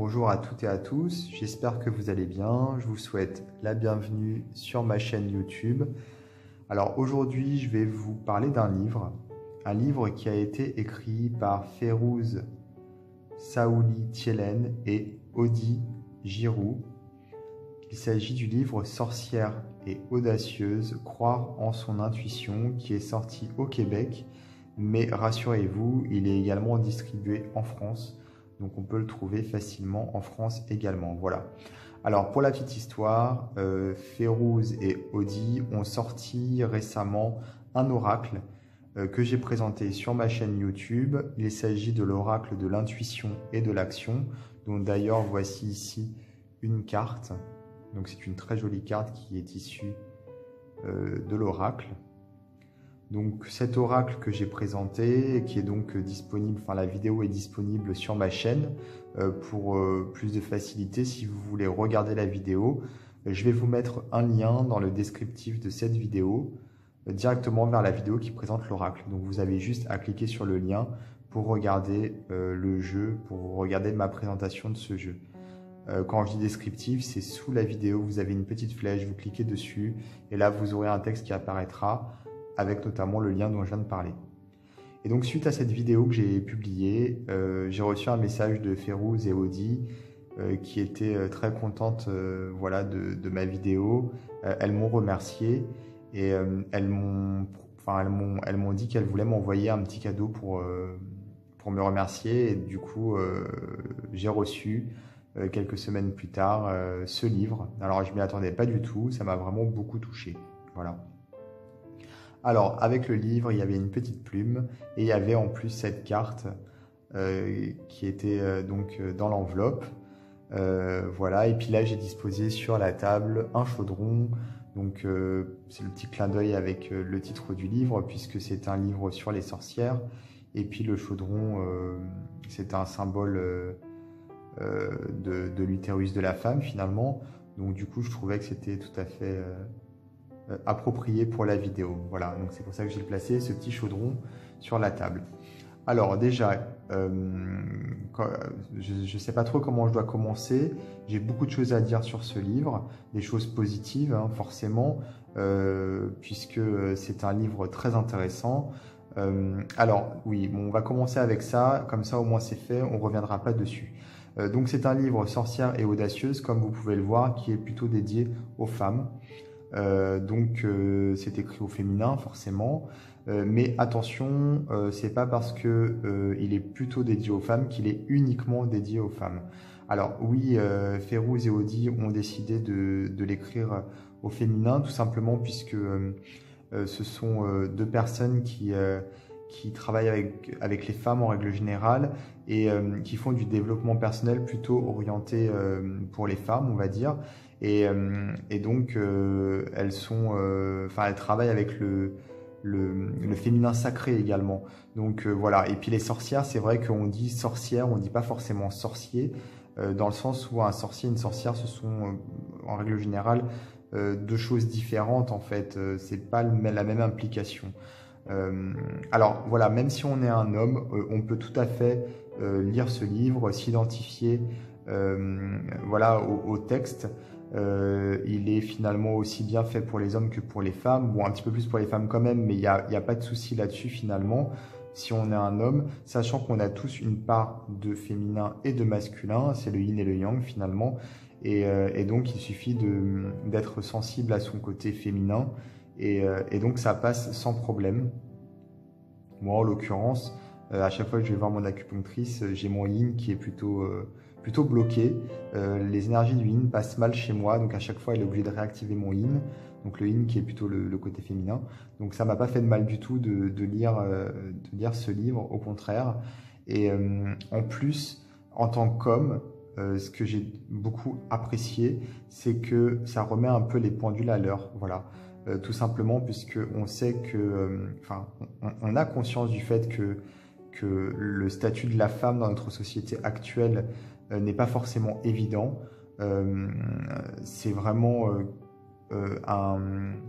Bonjour à toutes et à tous, j'espère que vous allez bien. Je vous souhaite la bienvenue sur ma chaîne YouTube. Alors aujourd'hui, je vais vous parler d'un livre qui a été écrit par Férouz Saouli-Thielen et Audy Giroux. Il s'agit du livre Sorcière et audacieuse, croire en son intuition, qui est sorti au Québec, mais rassurez-vous, il est également distribué en France. Donc on peut le trouver facilement en France également. Voilà. Alors pour la petite histoire, Férouz et Audy ont sorti récemment un oracle que j'ai présenté sur ma chaîne YouTube. Il s'agit de l'oracle de l'intuition et de l'action, dont d'ailleurs voici ici une carte. Donc c'est une très jolie carte qui est issue de l'oracle. Donc cet oracle que j'ai présenté, qui est donc disponible, enfin la vidéo est disponible sur ma chaîne pour plus de facilité si vous voulez regarder la vidéo. Je vais vous mettre un lien dans le descriptif de cette vidéo directement vers la vidéo qui présente l'oracle. Donc vous avez juste à cliquer sur le lien pour regarder le jeu, pour regarder ma présentation de ce jeu. Quand je dis descriptif, c'est sous la vidéo, vous avez une petite flèche, vous cliquez dessus et là vous aurez un texte qui apparaîtra avec notamment le lien dont je viens de parler. Et donc suite à cette vidéo que j'ai publiée, j'ai reçu un message de Férouz et Audy qui étaient très contentes voilà, de ma vidéo. Elles m'ont remercié et elles m'ont dit qu'elles voulaient m'envoyer un petit cadeau pour me remercier. Et du coup, j'ai reçu quelques semaines plus tard ce livre. Alors je ne m'y attendais pas du tout, ça m'a vraiment beaucoup touché. Voilà. Alors, avec le livre, il y avait une petite plume et il y avait en plus cette carte qui était donc dans l'enveloppe. Voilà, et puis là, j'ai disposé sur la table un chaudron. Donc, c'est le petit clin d'œil avec le titre du livre, puisque c'est un livre sur les sorcières. Et puis le chaudron, c'est un symbole de l'utérus de la femme, finalement. Donc, du coup, je trouvais que c'était tout à fait approprié pour la vidéo. Voilà, donc c'est pour ça que j'ai placé ce petit chaudron sur la table. Alors déjà, je ne sais pas trop comment je dois commencer. J'ai beaucoup de choses à dire sur ce livre, des choses positives hein, forcément, puisque c'est un livre très intéressant. Alors oui, bon, on va commencer avec ça, comme ça au moins c'est fait, on ne reviendra pas dessus. Donc c'est un livre Sorcière et audacieuse, comme vous pouvez le voir, qui est plutôt dédié aux femmes. Donc c'est écrit au féminin forcément, mais attention, c'est pas parce que il est plutôt dédié aux femmes qu'il est uniquement dédié aux femmes. Alors oui, Férouz et Audy ont décidé de l'écrire au féminin, tout simplement puisque ce sont deux personnes qui travaillent avec les femmes en règle générale et qui font du développement personnel plutôt orienté pour les femmes, on va dire. Et donc, elles travaillent avec le féminin sacré également. Donc voilà. Et puis les sorcières, c'est vrai qu'on dit sorcière, on ne dit pas forcément sorcier, dans le sens où un sorcier et une sorcière, ce sont en règle générale deux choses différentes en fait. C'est pas la même implication. Alors voilà, même si on est un homme, on peut tout à fait lire ce livre, s'identifier voilà, au texte. Il est finalement aussi bien fait pour les hommes que pour les femmes. Bon, un petit peu plus pour les femmes quand même, mais il y a pas de souci là-dessus finalement, si on est un homme, sachant qu'on a tous une part de féminin et de masculin, c'est le yin et le yang finalement, et donc il suffit d'être sensible à son côté féminin, et donc ça passe sans problème. Moi en l'occurrence, à chaque fois que je vais voir mon acupunctrice, j'ai mon yin qui est plutôt bloqué. Les énergies du yin passent mal chez moi, donc à chaque fois elle est obligée de réactiver mon yin, donc le yin qui est plutôt le côté féminin. Donc ça m'a pas fait de mal du tout de lire ce livre, au contraire. Et en plus, en tant qu'homme, ce que j'ai beaucoup apprécié, c'est que ça remet un peu les pendules à l'heure, voilà. Tout simplement puisqu'on sait que, on a conscience du fait que le statut de la femme dans notre société actuelle n'est pas forcément évident. C'est vraiment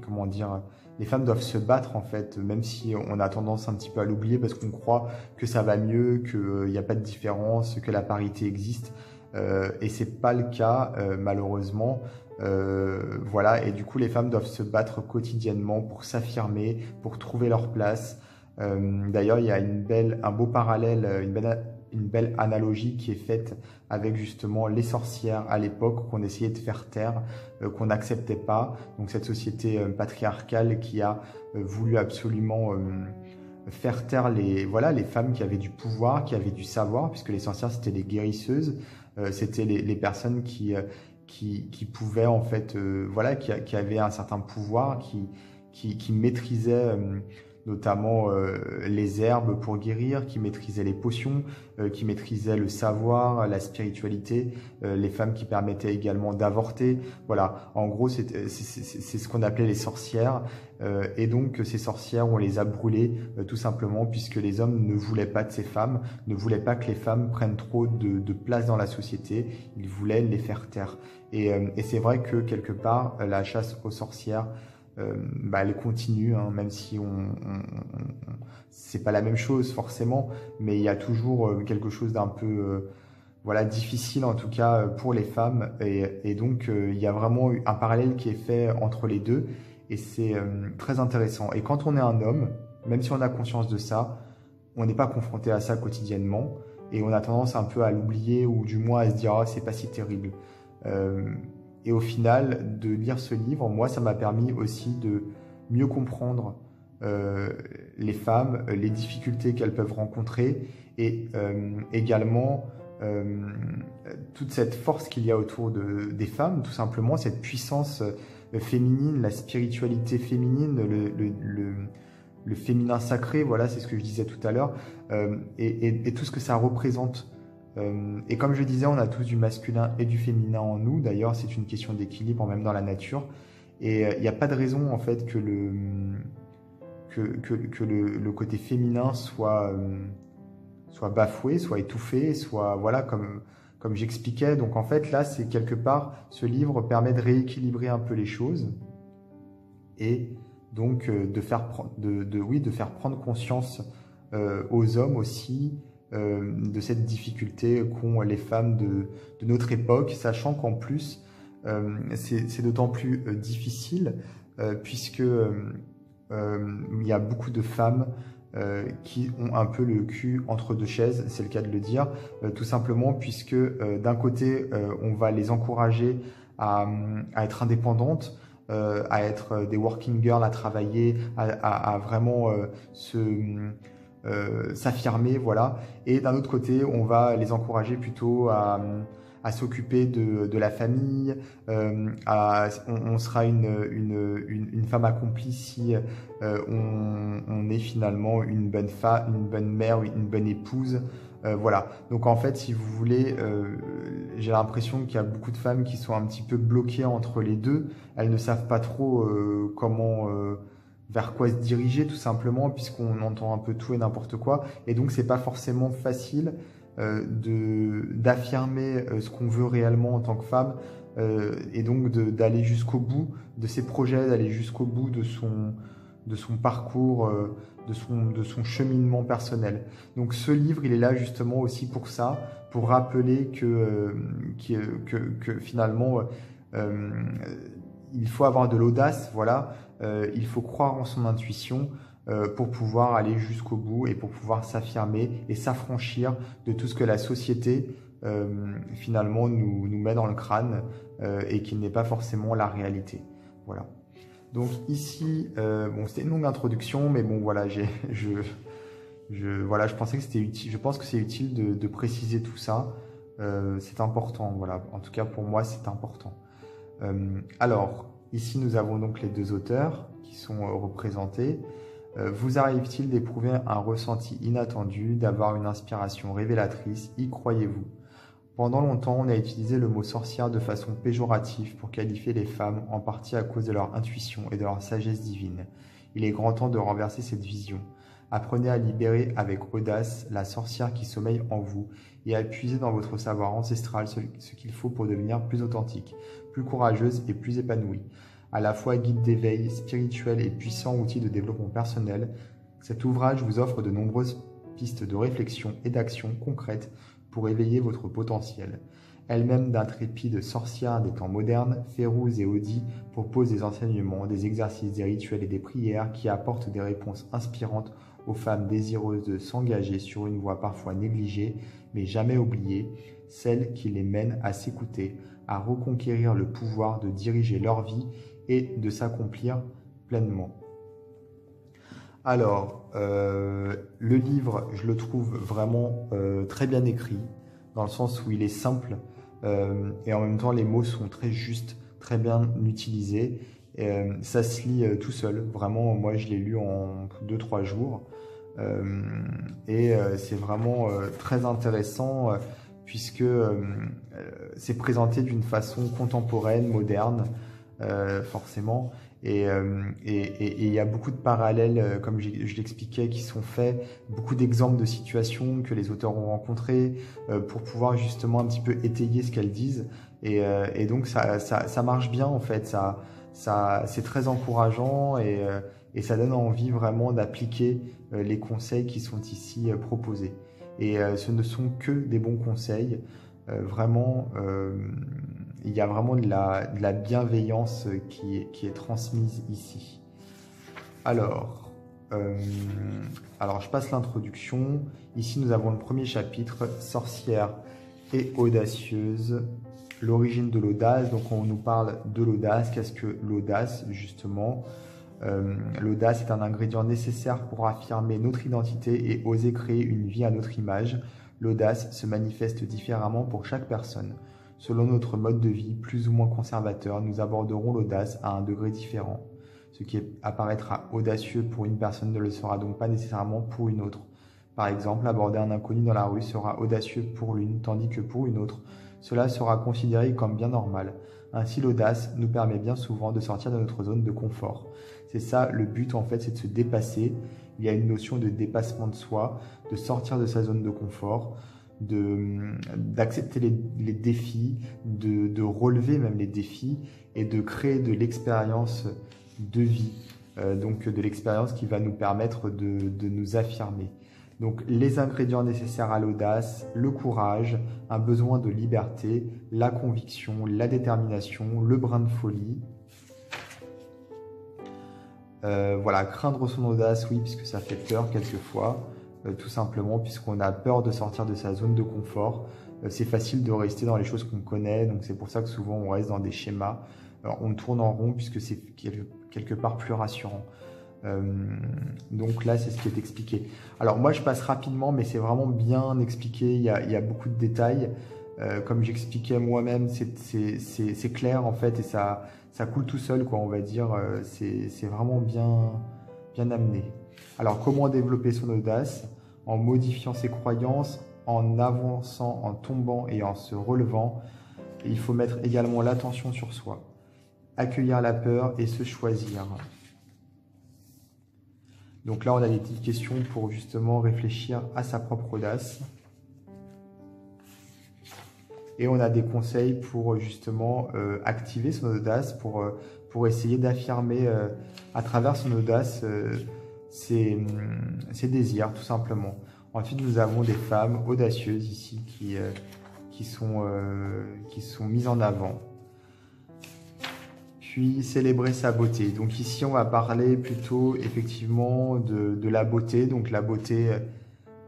comment dire, les femmes doivent se battre en fait, même si on a tendance un petit peu à l'oublier parce qu'on croit que ça va mieux, qu'il n'y a pas de différence, que la parité existe. et c'est pas le cas malheureusement. Voilà, et du coup les femmes doivent se battre quotidiennement pour s'affirmer, pour trouver leur place. D'ailleurs, il y a un beau parallèle, une belle analogie qui est faite avec justement les sorcières à l'époque qu'on essayait de faire taire, qu'on n'acceptait pas. Donc cette société patriarcale qui a voulu absolument faire taire voilà, les femmes qui avaient du pouvoir, qui avaient du savoir, puisque les sorcières c'était les guérisseuses, c'était les personnes qui pouvaient en fait, voilà, qui avaient un certain pouvoir, qui maîtrisaient notamment les herbes pour guérir, qui maîtrisaient les potions, qui maîtrisaient le savoir, la spiritualité, les femmes qui permettaient également d'avorter. Voilà, en gros, c'est ce qu'on appelait les sorcières. Et donc, ces sorcières, on les a brûlées tout simplement puisque les hommes ne voulaient pas de ces femmes, ne voulaient pas que les femmes prennent trop de place dans la société. Ils voulaient les faire taire. Et c'est vrai que quelque part, la chasse aux sorcières, elle continue, hein, même si c'est pas la même chose forcément, mais il y a toujours quelque chose d'un peu voilà, difficile en tout cas pour les femmes, et donc il y a vraiment un parallèle qui est fait entre les deux, et c'est très intéressant. Et quand on est un homme, même si on a conscience de ça, on n'est pas confronté à ça quotidiennement, et on a tendance un peu à l'oublier, ou du moins à se dire « Ah, c'est pas si terrible ». Et au final, de lire ce livre, moi, ça m'a permis aussi de mieux comprendre les femmes, les difficultés qu'elles peuvent rencontrer, et également toute cette force qu'il y a autour des femmes, tout simplement, cette puissance féminine, la spiritualité féminine, le féminin sacré, voilà, c'est ce que je disais tout à l'heure, et tout ce que ça représente. Et comme je disais, on a tous du masculin et du féminin en nous. D'ailleurs, c'est une question d'équilibre, même dans la nature. Et il n'y a pas de raison, en fait, que le côté féminin soit bafoué, soit étouffé, soit, voilà, comme j'expliquais. Donc, en fait, là, c'est quelque part, ce livre permet de rééquilibrer un peu les choses et donc de faire prendre conscience aux hommes aussi, de cette difficulté qu'ont les femmes de notre époque, sachant qu'en plus, c'est d'autant plus difficile puisque il y a beaucoup de femmes qui ont un peu le cul entre deux chaises, c'est le cas de le dire, tout simplement puisque d'un côté, on va les encourager à être indépendantes, à être des working girls, à travailler, à vraiment s'affirmer, voilà. Et d'un autre côté, on va les encourager plutôt à s'occuper de la famille, on sera une femme accomplie si on est finalement une bonne mère, une bonne épouse. Voilà. Donc en fait, si vous voulez, j'ai l'impression qu'il y a beaucoup de femmes qui sont un petit peu bloquées entre les deux. Elles ne savent pas trop vers quoi se diriger, tout simplement, puisqu'on entend un peu tout et n'importe quoi. Et donc, c'est pas forcément facile d'affirmer ce qu'on veut réellement en tant que femme, et donc d'aller jusqu'au bout de ses projets, d'aller jusqu'au bout de son parcours, de son cheminement personnel. Donc ce livre, il est là justement aussi pour ça, pour rappeler que finalement, il faut avoir de l'audace, voilà, il faut croire en son intuition, pour pouvoir aller jusqu'au bout et pour pouvoir s'affirmer et s'affranchir de tout ce que la société finalement nous met dans le crâne, et qui n'est pas forcément la réalité. Voilà. Donc ici, bon, c'était une longue introduction, mais bon, voilà, voilà, je pensais que c'était utile. Je pense que c'est utile de préciser tout ça. C'est important, voilà. En tout cas, pour moi, c'est important. Alors, ici, nous avons donc les deux auteurs qui sont représentés. Vous arrive-t-il d'éprouver un ressenti inattendu, d'avoir une inspiration révélatrice? Y croyez-vous? Pendant longtemps, on a utilisé le mot sorcière de façon péjorative pour qualifier les femmes, en partie à cause de leur intuition et de leur sagesse divine. Il est grand temps de renverser cette vision. Apprenez à libérer avec audace la sorcière qui sommeille en vous et à puiser dans votre savoir ancestral ce qu'il faut pour devenir plus authentique, plus courageuse et plus épanouie. À la fois guide d'éveil spirituel et puissant outil de développement personnel, cet ouvrage vous offre de nombreuses pistes de réflexion et d'action concrètes pour éveiller votre potentiel. Elle-même d'intrépides sorcières des temps modernes, Férouz et Audi proposent des enseignements, des exercices, des rituels et des prières qui apportent des réponses inspirantes aux femmes désireuses de s'engager sur une voie parfois négligée, mais jamais oubliée, celle qui les mène à s'écouter, à reconquérir le pouvoir de diriger leur vie et de s'accomplir pleinement. Alors, le livre, je le trouve vraiment très bien écrit, dans le sens où il est simple, et en même temps les mots sont très justes, très bien utilisés. Ça se lit tout seul, vraiment, moi je l'ai lu en 2-3 jours. C'est vraiment très intéressant puisque c'est présenté d'une façon contemporaine, moderne, forcément. Et il y a beaucoup de parallèles, comme je l'expliquais, qui sont faits, beaucoup d'exemples de situations que les auteurs ont rencontrées pour pouvoir justement un petit peu étayer ce qu'elles disent. Et donc ça marche bien en fait, c'est très encourageant et ça donne envie vraiment d'appliquer les conseils qui sont ici proposés. Et ce ne sont que des bons conseils, vraiment. Il y a vraiment de la bienveillance qui est transmise ici. Alors, je passe l'introduction. Ici, nous avons le premier chapitre, Sorcière et audacieuse, l'origine de l'audace. Donc, on nous parle de l'audace. Qu'est-ce que l'audace, justement? L'audace est un ingrédient nécessaire pour affirmer notre identité et oser créer une vie à notre image. L'audace se manifeste différemment pour chaque personne. Selon notre mode de vie plus ou moins conservateur, nous aborderons l'audace à un degré différent. Ce qui apparaîtra audacieux pour une personne ne le sera donc pas nécessairement pour une autre. Par exemple, aborder un inconnu dans la rue sera audacieux pour l'une, tandis que pour une autre, cela sera considéré comme bien normal. Ainsi, l'audace nous permet bien souvent de sortir de notre zone de confort. C'est ça le but en fait, c'est de se dépasser. Il y a une notion de dépassement de soi, de sortir de sa zone de confort, d'accepter les défis, de relever même les défis et de créer de l'expérience de vie, donc de l'expérience qui va nous permettre de nous affirmer. Donc les ingrédients nécessaires à l'audace, le courage, un besoin de liberté, la conviction, la détermination, le brin de folie. Voilà, craindre son audace, oui, puisque ça fait peur quelquefois. Tout simplement puisqu'on a peur de sortir de sa zone de confort. C'est facile de rester dans les choses qu'on connaît, donc c'est pour ça que souvent on reste dans des schémas. On tourne en rond puisque c'est quelque part plus rassurant. Donc là, c'est ce qui est expliqué. Alors moi, je passe rapidement, mais c'est vraiment bien expliqué. Il y a beaucoup de détails. Comme j'expliquais moi-même, c'est clair en fait et ça coule tout seul, quoi, on va dire. C'est vraiment bien amené. Alors, comment développer son audace? En modifiant ses croyances, en avançant, en tombant et en se relevant. Il faut mettre également l'attention sur soi. Accueillir la peur et se choisir. Donc là, on a des petites questions pour justement réfléchir à sa propre audace. Et on a des conseils pour justement activer son audace, pour essayer d'affirmer à travers son audace ses désirs, tout simplement. Ensuite, nous avons des femmes audacieuses ici qui sont mises en avant. Puis, célébrer sa beauté. Donc ici, on va parler plutôt effectivement de la beauté, donc la beauté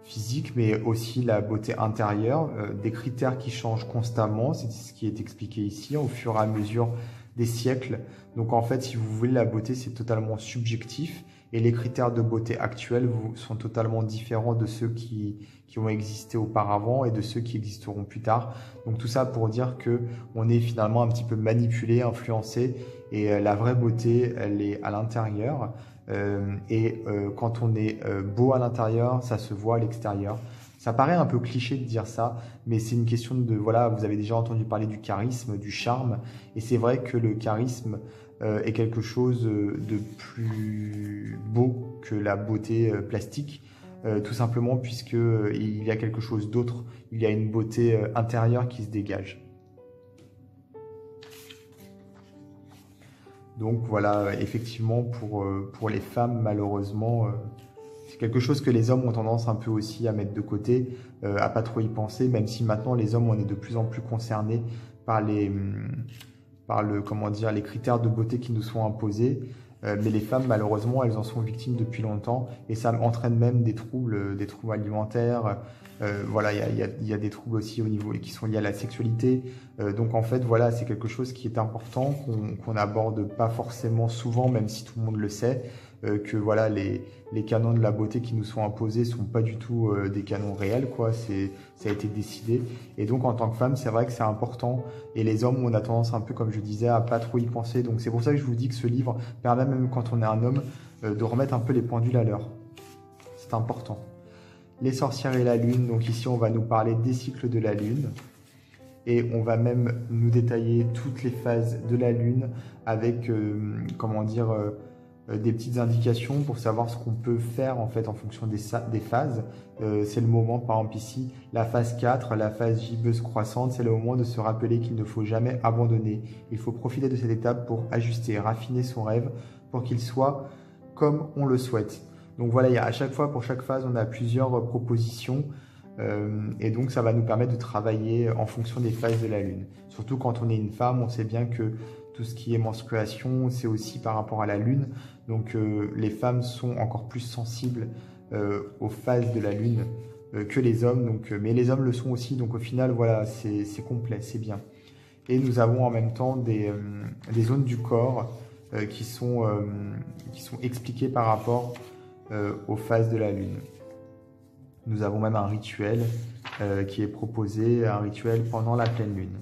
physique, mais aussi la beauté intérieure, des critères qui changent constamment, c'est ce qui est expliqué ici, au fur et à mesure des siècles. Donc en fait, si vous voulez, la beauté, c'est totalement subjectif, et les critères de beauté actuels sont totalement différents de ceux qui ont existé auparavant et de ceux qui existeront plus tard. Donc tout ça pour dire que on est finalement un petit peu manipulé, influencé, et la vraie beauté, elle est à l'intérieur. Quand on est beau à l'intérieur, ça se voit à l'extérieur. Ça paraît un peu cliché de dire ça, mais c'est une question de, voilà, vous avez déjà entendu parler du charisme, du charme, et c'est vrai que le charisme est quelque chose de plus beau que la beauté plastique, tout simplement puisqu'il y a quelque chose d'autre, il y a une beauté intérieure qui se dégage. Donc voilà, effectivement, pour les femmes, malheureusement, C'est quelque chose que les hommes ont tendance un peu aussi à mettre de côté, à pas trop y penser, même si maintenant les hommes, on est de plus en plus concernés par comment dire, les critères de beauté qui nous sont imposés. Mais les femmes, malheureusement, elles en sont victimes depuis longtemps et ça entraîne même des troubles alimentaires. Voilà, il y a des troubles aussi au niveau qui sont liés à la sexualité. Donc en fait, voilà, c'est quelque chose qui est important, qu'on n'aborde pas forcément souvent, même si tout le monde le sait. Que voilà, les canons de la beauté qui nous sont imposés sont pas du tout des canons réels, quoi. Ça a été décidé. Et donc, en tant que femme, c'est vrai que c'est important. Et les hommes, on a tendance un peu, comme je disais, à pas trop y penser. Donc, c'est pour ça que je vous dis que ce livre permet, même quand on est un homme, de remettre un peu les pendules à l'heure. C'est important. Les sorcières et la lune. Donc ici, on va nous parler des cycles de la lune. Et on va même nous détailler toutes les phases de la lune avec, comment dire, des petites indications pour savoir ce qu'on peut faire en fait en fonction des phases. C'est le moment, par exemple ici, la phase 4, la phase gibbeuse croissante, c'est le moment de se rappeler qu'il ne faut jamais abandonner. Il faut profiter de cette étape pour ajuster, raffiner son rêve pour qu'il soit comme on le souhaite. Donc voilà, à chaque fois, pour chaque phase, on a plusieurs propositions. Et donc ça va nous permettre de travailler en fonction des phases de la lune. Surtout quand on est une femme, on sait bien que tout ce qui est menstruation, c'est aussi par rapport à la lune. Donc les femmes sont encore plus sensibles aux phases de la lune que les hommes. Donc, mais les hommes le sont aussi. Donc au final, voilà, c'est complet, c'est bien. Et nous avons en même temps des zones du corps qui sont expliquées par rapport aux phases de la lune. Nous avons même un rituel qui est proposé, un rituel pendant la pleine lune.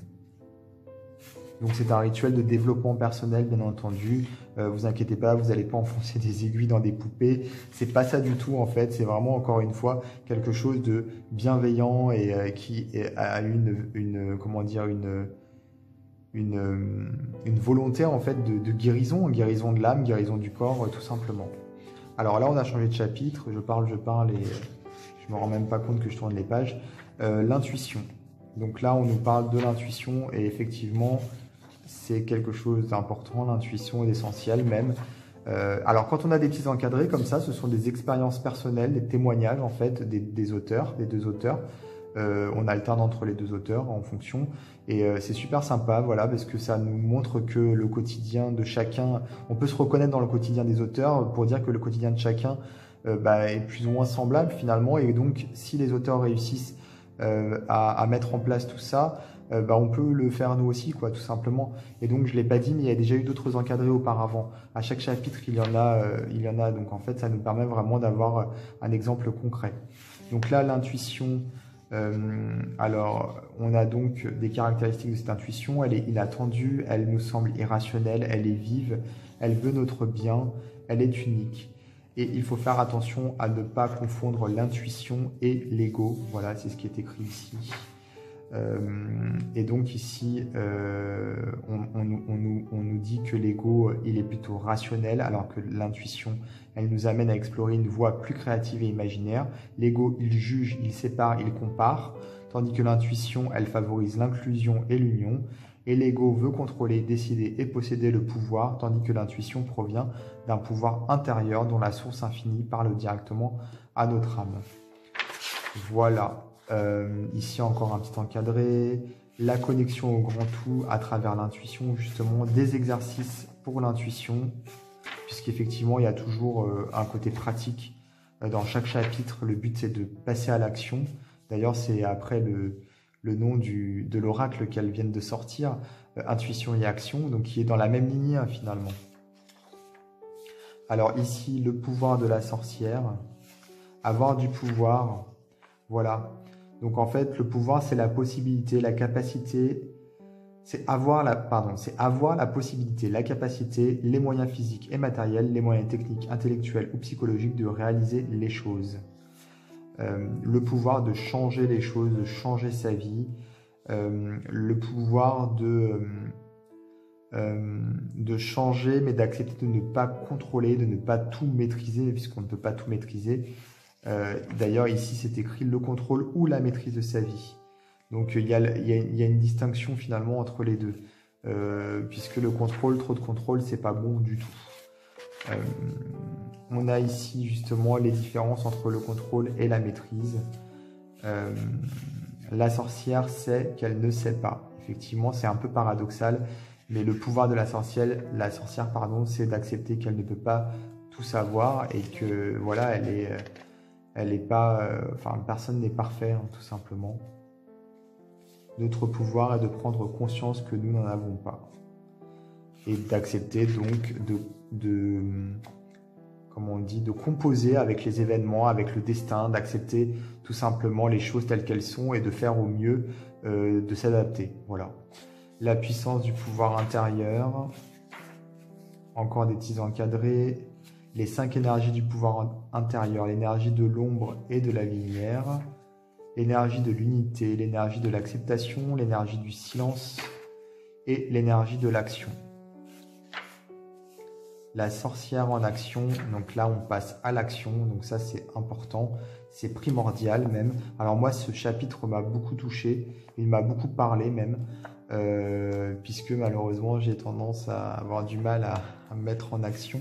Donc c'est un rituel de développement personnel, bien entendu. Vous inquiétez pas, vous n'allez pas enfoncer des aiguilles dans des poupées. C'est pas ça du tout en fait. C'est vraiment encore une fois quelque chose de bienveillant et qui a comment dire une volonté en fait de guérison de l'âme, guérison du corps, tout simplement. Alors là, on a changé de chapitre. Je parle et je me rends même pas compte que je tourne les pages. L'intuition. Donc là, on nous parle de l'intuition et effectivement, c'est quelque chose d'important. L'intuition est essentielle même. Alors quand on a des petits encadrés comme ça, ce sont des expériences personnelles, des témoignages en fait des auteurs, des deux auteurs. On alterne entre les deux auteurs en fonction et c'est super sympa, voilà, parce que ça nous montre que le quotidien de chacun, on peut se reconnaître dans le quotidien des auteurs pour dire que le quotidien de chacun est plus ou moins semblable finalement, et donc si les auteurs réussissent à mettre en place tout ça, on peut le faire nous aussi, quoi, tout simplement. Et donc je l'ai pas dit, mais il y a déjà eu d'autres encadrés auparavant. À chaque chapitre, il y en a. Donc en fait, ça nous permet vraiment d'avoir un exemple concret. Donc là, l'intuition. Alors, on a donc des caractéristiques de cette intuition. Elle est inattendue, elle nous semble irrationnelle, elle est vive, elle veut notre bien, elle est unique. Et il faut faire attention à ne pas confondre l'intuition et l'ego. Voilà, c'est ce qui est écrit ici. Et donc ici, on nous dit que l'ego, il est plutôt rationnel, alors que l'intuition, elle nous amène à explorer une voie plus créative et imaginaire. L'ego, il juge, il sépare, il compare, tandis que l'intuition, elle favorise l'inclusion et l'union. Et l'ego veut contrôler, décider et posséder le pouvoir, tandis que l'intuition provient d'un pouvoir intérieur dont la source infinie parle directement à notre âme. Voilà. Ici encore un petit encadré, la connexion au grand tout à travers l'intuition, justement, des exercices pour l'intuition, puisqu'effectivement il y a toujours un côté pratique dans chaque chapitre. Le but c'est de passer à l'action. D'ailleurs c'est après le nom de l'oracle qu'elles viennent de sortir, intuition et action, donc qui est dans la même lignée finalement. Alors ici le pouvoir de la sorcière, avoir du pouvoir, voilà. Donc en fait, le pouvoir, c'est la possibilité, la capacité, c'est avoir la possibilité, la capacité, les moyens physiques et matériels, les moyens techniques, intellectuels ou psychologiques de réaliser les choses. Le pouvoir de changer les choses, de changer sa vie, le pouvoir de changer, mais d'accepter de ne pas contrôler, de ne pas tout maîtriser, puisqu'on ne peut pas tout maîtriser. D'ailleurs, ici, c'est écrit le contrôle ou la maîtrise de sa vie. Donc, il y a une distinction finalement entre les deux. Puisque le contrôle, trop de contrôle, c'est pas bon du tout. on a ici justement les différences entre le contrôle et la maîtrise. La sorcière sait qu'elle ne sait pas. Effectivement, c'est un peu paradoxal, mais le pouvoir de la sorcière, pardon, c'est d'accepter qu'elle ne peut pas tout savoir et que voilà, elle est pas, enfin, personne n'est parfait, hein, tout simplement. Notre pouvoir est de prendre conscience que nous n'en avons pas et d'accepter donc comment on dit, de composer avec les événements, avec le destin, d'accepter tout simplement les choses telles qu'elles sont et de faire au mieux, de s'adapter. Voilà. La puissance du pouvoir intérieur, encore des petits encadrés, les 5 énergies du pouvoir intérieur, l'énergie de l'ombre et de la lumière, l'énergie de l'unité, l'énergie de l'acceptation, l'énergie du silence et l'énergie de l'action. La sorcière en action, donc là on passe à l'action, donc ça c'est important, c'est primordial même. Alors moi ce chapitre m'a beaucoup touché, il m'a beaucoup parlé même, puisque malheureusement j'ai tendance à avoir du mal à me mettre en action.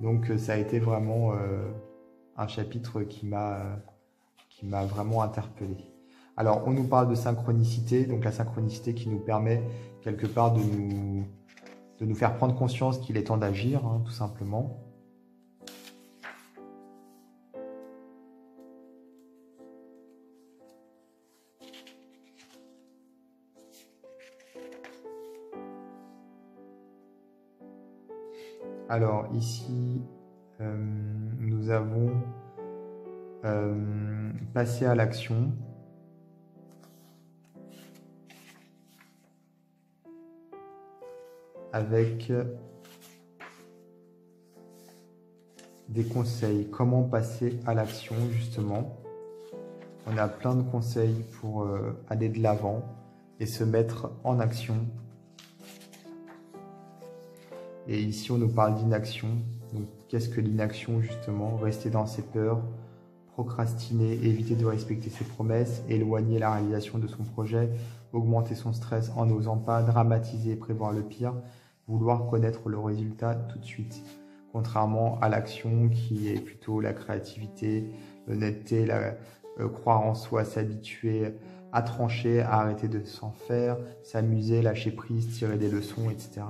Donc ça a été vraiment un chapitre qui m'a vraiment interpellé. Alors on nous parle de synchronicité, donc la synchronicité qui nous permet quelque part de nous faire prendre conscience qu'il est temps d'agir, hein, tout simplement. Alors ici, nous avons passé à l'action. Avec des conseils, comment passer à l'action justement. On a plein de conseils pour aller de l'avant et se mettre en action. Et ici on nous parle d'inaction. Donc qu'est-ce que l'inaction justement? Rester dans ses peurs, procrastiner, éviter de respecter ses promesses, éloigner la réalisation de son projet, augmenter son stress en n'osant pas, dramatiser et prévoir le pire, vouloir connaître le résultat tout de suite. Contrairement à l'action qui est plutôt la créativité, l'honnêteté, croire en soi, s'habituer à trancher, à arrêter de s'en faire, s'amuser, lâcher prise, tirer des leçons, etc.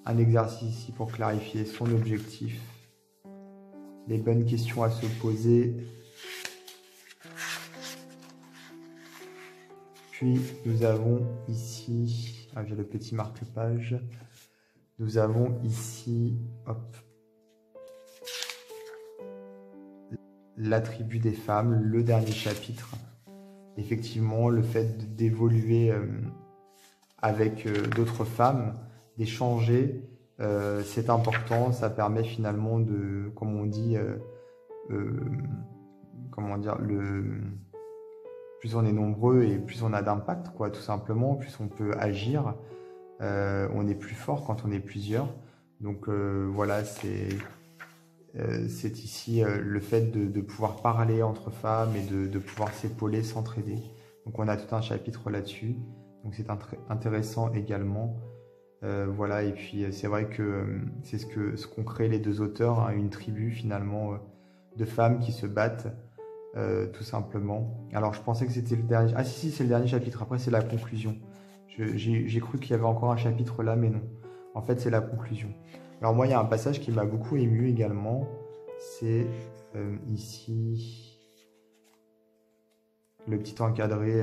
Un exercice ici pour clarifier son objectif, les bonnes questions à se poser. Puis nous avons ici, j'ai le petit marque-page, nous avons ici, hop, l'attribut des femmes, le dernier chapitre. Effectivement, le fait d'évoluer avec d'autres femmes, d'échanger, c'est important, ça permet finalement de, comme on dit, comment dire, plus on est nombreux et plus on a d'impact, quoi, tout simplement, plus on peut agir, on est plus fort quand on est plusieurs. Donc voilà, c'est ici le fait de pouvoir parler entre femmes et de pouvoir s'épauler, s'entraider. Donc on a tout un chapitre là-dessus, donc c'est intéressant également. Voilà, et puis c'est vrai que c'est ce qu'ont créé les deux auteurs, hein, une tribu finalement de femmes qui se battent tout simplement. Alors je pensais que c'était le dernier. Ah si, c'est le dernier chapitre, après c'est la conclusion. J'ai cru qu'il y avait encore un chapitre là, mais non. En fait c'est la conclusion. Alors moi il y a un passage qui m'a beaucoup ému également, c'est ici le petit encadré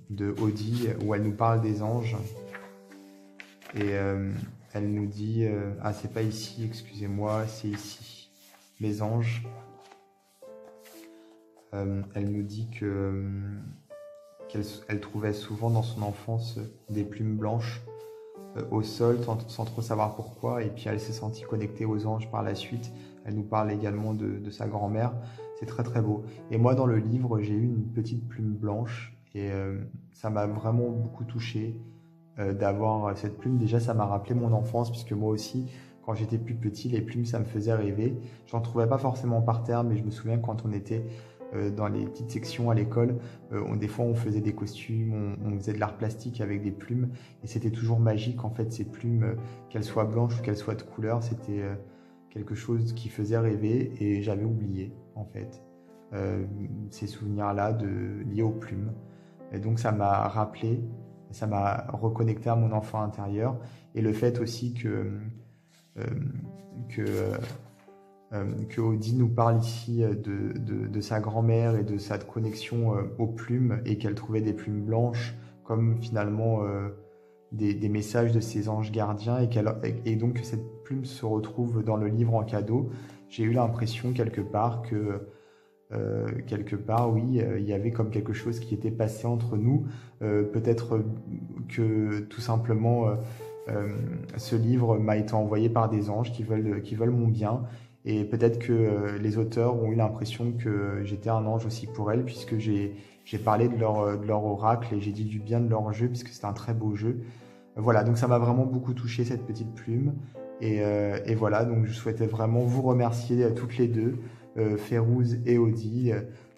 de Odie où elle nous parle des anges. Et elle nous dit, ah c'est pas ici, excusez-moi, c'est ici, les anges. Elle nous dit qu'elle trouvait souvent dans son enfance des plumes blanches au sol sans trop savoir pourquoi, et puis elle s'est sentie connectée aux anges par la suite. Elle nous parle également de sa grand-mère, c'est très très beau. Et moi dans le livre j'ai eu une petite plume blanche et ça m'a vraiment beaucoup touché. D'avoir cette plume, déjà ça m'a rappelé mon enfance, puisque moi aussi quand j'étais plus petit les plumes ça me faisait rêver. J'en trouvais pas forcément par terre, mais je me souviens quand on était dans les petites sections à l'école, des fois on faisait des costumes, on faisait de l'art plastique avec des plumes, et c'était toujours magique en fait ces plumes, qu'elles soient blanches ou qu'elles soient de couleur, c'était quelque chose qui faisait rêver, et j'avais oublié en fait ces souvenirs-là liés aux plumes. Et donc ça m'a rappelé, ça m'a reconnecté à mon enfant intérieur, et le fait aussi euh, que que Audie nous parle ici de sa grand-mère et de sa connexion aux plumes, et qu'elle trouvait des plumes blanches comme finalement des messages de ses anges gardiens, et donc que cette plume se retrouve dans le livre en cadeau. J'ai eu l'impression quelque part oui, il y avait comme quelque chose qui était passé entre nous. Peut-être que tout simplement ce livre m'a été envoyé par des anges qui veulent mon bien. Et peut-être que les auteurs ont eu l'impression que j'étais un ange aussi pour elles, puisque j'ai parlé de leur oracle, et j'ai dit du bien de leur jeu, puisque c'est un très beau jeu. Voilà, donc ça m'a vraiment beaucoup touché, cette petite plume. Et voilà, donc je souhaitais vraiment vous remercier toutes les deux, Férouz et Audie,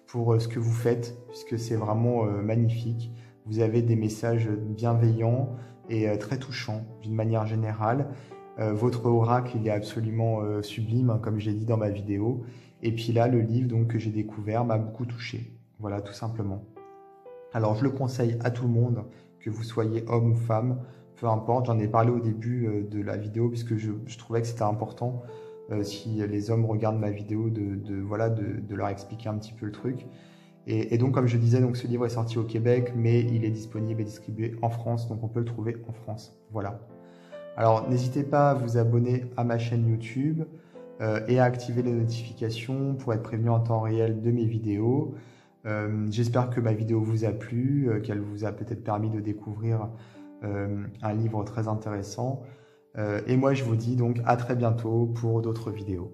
pour ce que vous faites, puisque c'est vraiment magnifique. Vous avez des messages bienveillants et très touchants d'une manière générale. Votre oracle, il est absolument sublime, hein, comme j'ai dit dans ma vidéo. Et puis là, le livre donc, que j'ai découvert m'a beaucoup touché. Voilà, tout simplement. Alors, je le conseille à tout le monde, que vous soyez homme ou femme, peu importe. J'en ai parlé au début de la vidéo, puisque je trouvais que c'était important, si les hommes regardent ma vidéo, de leur expliquer un petit peu le truc. Et donc, comme je disais, donc, ce livre est sorti au Québec, mais il est disponible et distribué en France, donc on peut le trouver en France. Voilà. Alors, n'hésitez pas à vous abonner à ma chaîne YouTube et à activer les notifications pour être prévenu en temps réel de mes vidéos. J'espère que ma vidéo vous a plu, qu'elle vous a peut-être permis de découvrir un livre très intéressant. Et moi, je vous dis donc à très bientôt pour d'autres vidéos.